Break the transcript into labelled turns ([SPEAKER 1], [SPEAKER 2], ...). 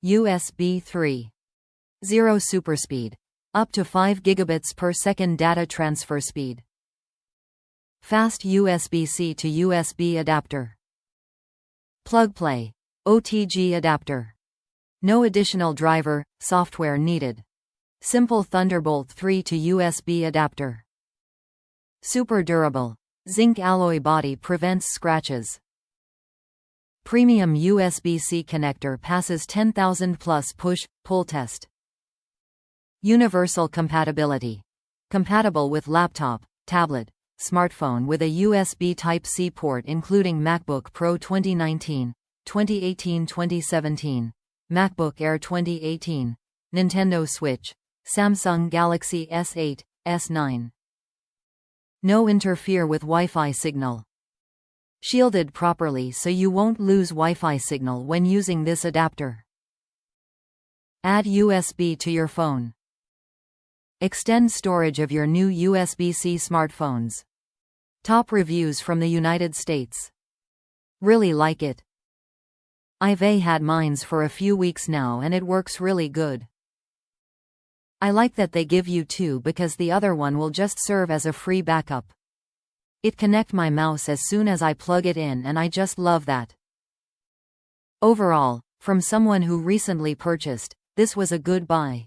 [SPEAKER 1] USB 3.0 Superspeed. Up to 5 gigabits per second data transfer speed. Fast USB-C to USB adapter. Plug-play. OTG adapter. No additional driver, software needed. Simple Thunderbolt 3 to USB adapter. Super durable. Zinc alloy body prevents scratches. Premium USB-C connector passes 10,000 plus push-pull test. Universal compatibility. Compatible with laptop, tablet, smartphone with a USB Type-C port including MacBook Pro 2019, 2018, 2017, MacBook Air 2018, Nintendo Switch, Samsung Galaxy S8, S9. No interfere with Wi-Fi signal. Shielded properly so you won't lose Wi-Fi signal when using this adapter. Add USB to your phone. Extend storage of your new USB-C smartphones. Top reviews from the United States. Really like it. I've had mines for a few weeks now and it works really good. I like that they give you two because the other one will just serve as a free backup. It connect my mouse as soon as I plug it in and I just love that. Overall, from someone who recently purchased, this was a good buy.